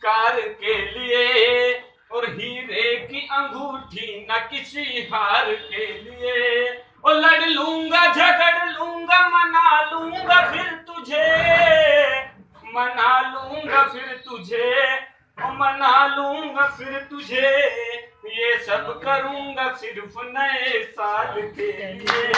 Car के लिए, और हीरे की अंगूठी न किसी हार के लिए। और लड़ लूंगा झगड़ लूंगा मना लूंगा फिर तुझे, मना लूंगा फिर तुझे, और मना लूंगा फिर तुझे। ये सब करूंगा सिर्फ नए साल के लिए।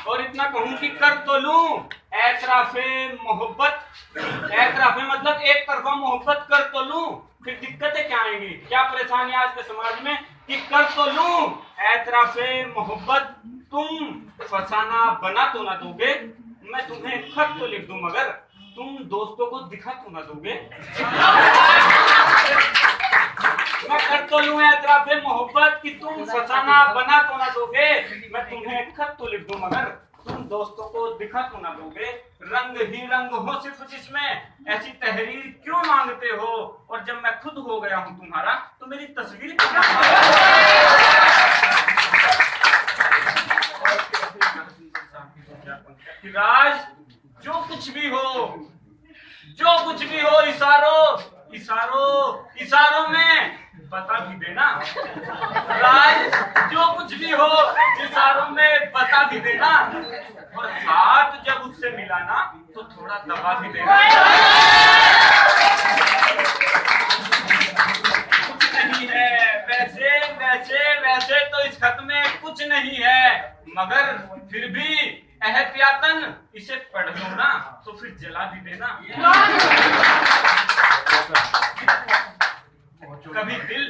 और इतना कहूं कि कर तो लूं एतराफे मोहब्बत, एतराफे मतलब एक तरफा मोहब्बत कर तो लूं, फिर दिक्कतें क्या आएंगी, क्या परेशानी आज के समाज में कि कर तो लूं एतराफे मोहब्बत, तुम फसाना बना तो ना दोगे, मैं तुम्हें खत तो लिख दूं मगर तुम दोस्तों को दिखा तो ना दोगे। मैं कर तो लूं एतराफे मोहब्बत कि तुम फसाना बना तो ना दोगे, मैं तुम्हें खत तो लिख दूं मगर तुम दोस्तों को दिखा तो ना दोगे। रंग ही रंग हो सिर्फ जिसमें, ऐसी तहरीर क्यों मांगते हो, और जब मैं खुद हो गया हूं तुम्हारा तो मेरी तस्वीर क्यों राज जो कुछ भी हो, जो कुछ भी हो इशारों इशारों इशारों में बता भी देना। राज जो कुछ भी हो इशारों में बता भी देना, और हाथ जब उससे मिलाना तो थोड़ा दबा भी देना। कुछ नहीं है वैसे वैसे वैसे तो इस खत में कुछ नहीं है, मगर फिर भी एहतियातन इसे पढ़ लो ना तो फिर जला भी देना। कभी दिल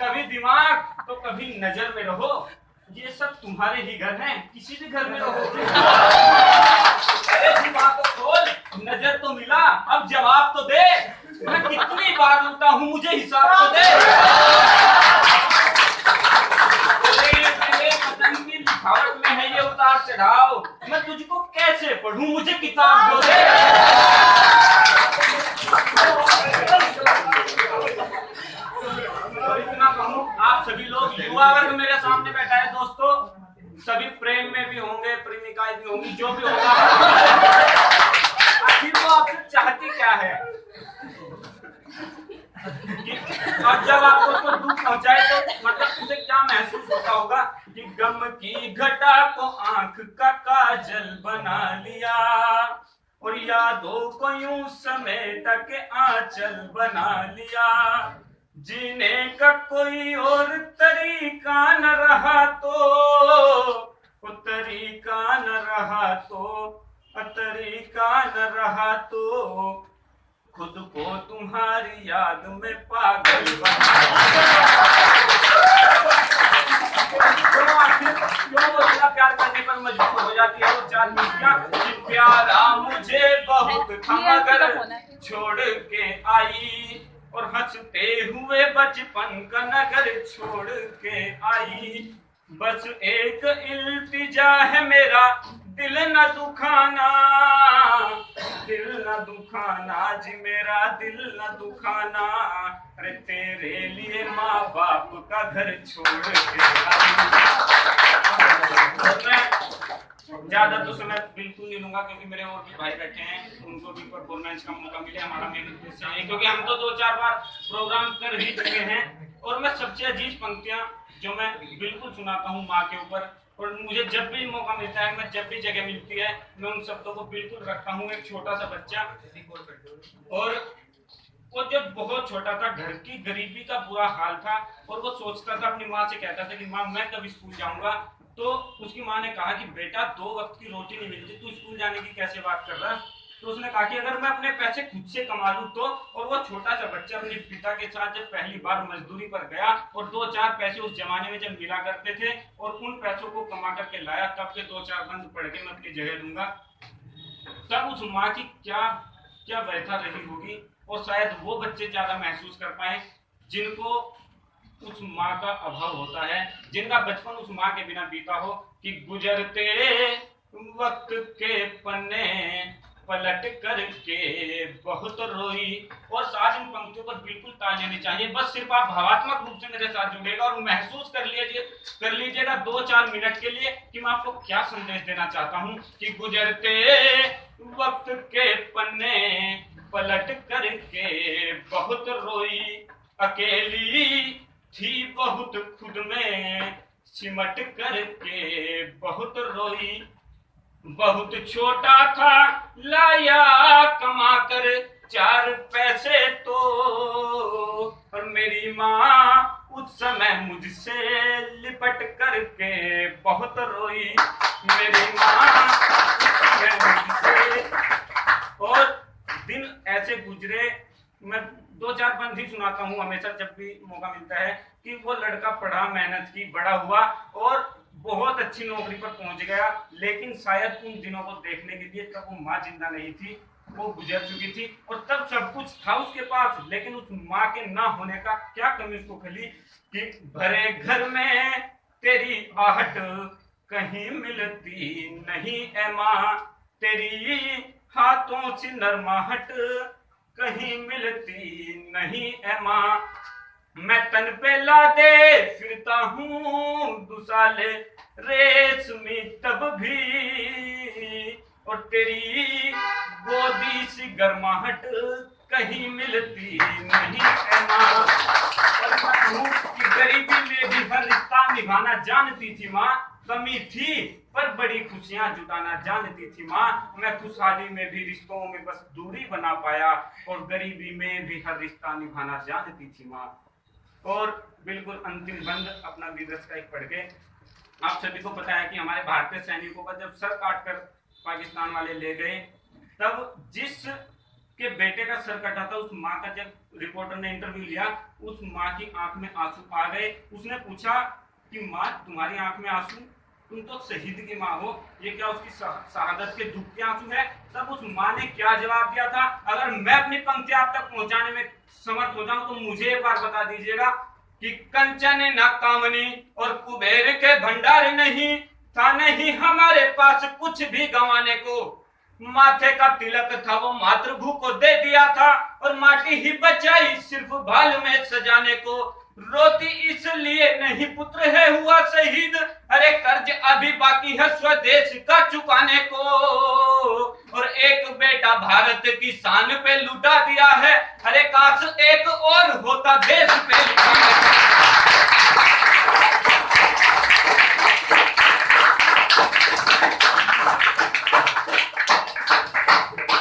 कभी दिमाग तो कभी नजर में रहो, ये सब तुम्हारे ही घर हैं, किसी भी घर में रहो। अरे दिमाग को खोल, नजर तो मिला, अब जवाब तो दे, मैं कितनी बार रुकता हूँ, मुझे हिसाब तो दे। पतंग की लिखावट में है ये उतार चढ़ाव, मैं तुझको कैसे पढ़ूं, मुझे किताब दो दे। इतना कहूं, आप सभी लोग युवा वर्ग मेरे सामने बैठा है दोस्तों, सभी प्रेम में भी होंगे, प्रेमिकाएं भी होंगी, जो भी होगा, आखिर वो आपसे चाहती क्या है। अब जब आपको तो दुख पहुंचाए तो मतलब उसे क्या महसूस होता होगा कि गम की घटा को आंख का काजल बना लिया, और यादों को यूं समेट के आंचल बना लिया। जीने का कोई और तरीका न रहा तो, वो तरीका न रहा तो, तरीका न रहा तो, खुद को तुम्हारी याद में पागल बना। क्यों वो इतना प्यार करने पर मजबूर हो जाती है वो चार लड़कियां कि प्यारा मुझे बहुत था मगर छोड़ के आई, और हंसते हुए बचपन का नगर छोड़ के आई। बस एक इल्तिजा है मेरा, दिल न दुखाना, दिल न दुखाना जी मेरा दिल न दुखाना। अरे तेरे लिए माँ बाप का घर छोड़ के ज्यादा तो समय बिल्कुल नहीं लूंगा, क्योंकि मेरे और भी भाई बैठे हैं, उनको भी परफॉर्मेंस का मौका मिले, हमारा मेन उद्देश्य है, क्योंकि हम तो 2-4 बार प्रोग्राम कर ही चुके हैं। और मैं सबसे अजीज पंक्तियां जो मैं बिल्कुल सुनाता हूँ माँ के ऊपर, और मुझे जब भी मौका मिलता है, मैं जब भी जगह मिलती है, मैं उन शब्दों को बिल्कुल रखता हूँ। एक छोटा सा बच्चा, और वो जब बहुत छोटा था, घर की गरीबी का बुरा हाल था, और वो सोचता था, अपनी माँ से कहता था कि माँ मैं कब स्कूल जाऊंगा। तो उसकी माँ ने कहा कि बेटा 2 वक्त की रोटी नहीं मिलती, तू स्कूल जाने की कैसे बात कर रहा है। तो उसने कहा कि अगर मैं अपने पैसे खुद से कमा लूं तो। और वो छोटा सा बच्चा अपने पिता के साथ जब पहली बार मजदूरी पर गया, और 2-4 पैसे उस जमाने में जब मिला करते थे, और उन पैसों को कमा करके लाया, तब के 2-4 बंद पढ़ के मैं अपनी जगह दूंगा, तब उस माँ की क्या क्या व्यथा रही होगी। और शायद वो बच्चे ज्यादा महसूस कर पाए जिनको उस माँ का अभाव होता है, जिनका बचपन उस माँ के बिना बीता हो। कि गुजरते वक्त के पन्ने पलट करके बहुत रोई। और साथ इन पंक्तियों पर बिल्कुल ताल लेनी चाहिए। बस सिर्फ आप भावात्मक रूप से मेरे साथ जुड़ेगा और महसूस कर लीजिएगा 2-4 मिनट के लिए कि मैं आपको क्या संदेश देना चाहता हूं। कि गुजरते वक्त के पन्ने पलट करके बहुत रोई, अकेली थी बहुत खुद में सिमट करके बहुत रोई। बहुत छोटा था लाया कमा कर 4 पैसे तो, और मेरी माँ उस समय मुझसे लिपट करके बहुत रोई। मेरी माँ उस समय मुझसे। और दिन ऐसे गुजरे, मैं 2-4 पंक्ति ही सुनाता हूँ हमेशा जब भी मौका मिलता है। कि वो लड़का पढ़ा, मेहनत की, बड़ा हुआ और बहुत अच्छी नौकरी पर पहुंच गया। लेकिन शायद उन दिनों को देखने के लिए तब वो माँ जिंदा नहीं थी, वो गुजर चुकी थी। और तब सब कुछ था उसके पास, लेकिन उस माँ के ना होने का क्या कमी उसको खली। कि भरे घर में तेरी आहट कहीं मिलती नहीं ए माँ, तेरी हाथों से नरमाहट कहीं मिलती नहीं ए माँ। मैं तन पे लादे फिरता हूँ दुसाले रेशमी तब भी, और तेरी गोदी सी गर्माहट कहीं मिलती नहीं है माँ। और मैं कहूँ कि गरीबी में भी हर रिश्ता निभाना जानती थी माँ। कमी थी पर बड़ी खुशियां जुटाना जानती थी माँ। मैं खुशहाली में भी रिश्तों में बस दूरी बना पाया, और गरीबी में भी हर रिश्ता निभाना जानती थी माँ। और बिल्कुल अंतिम बंद अपना वीरस का एक पढ़ के, आप सभी को पता है कि हमारे भारतीय सैनिकों का जब सर काटकर पाकिस्तान वाले ले गए, तब जिस के बेटे का सर कटा था, उस माँ का जब रिपोर्टर ने इंटरव्यू लिया, उस माँ की आंख में आंसू आ गए। उसने पूछा कि माँ तुम्हारी आंख में आंसू, तुम तो शहीद की माँ हो, ये क्या उसकी शहादत के दुख के आंसू है? तब उस माँ ने क्या जवाब दिया था? अगर मैं अपनी पंक्ति आप तक पहुंचाने में समर्थ हो जाऊं तो मुझे एक बार बता दीजिएगा। कि कंचन न कामनी और कुबेर के भंडार नहीं, था नहीं हमारे पास कुछ भी गंवाने को। माथे का तिलक था वो मातृभू को दे दिया था, और माटी ही बचाई सिर्फ भाल में सजाने को। रोती इसलिए नहीं पुत्र है हुआ शहीद, अरे कर्ज अभी बाकी है स्वदेश का चुकाने को। और एक बेटा भारत की शान पे लुटा दिया है, अरे काश एक और होता देश पे लुटाने को।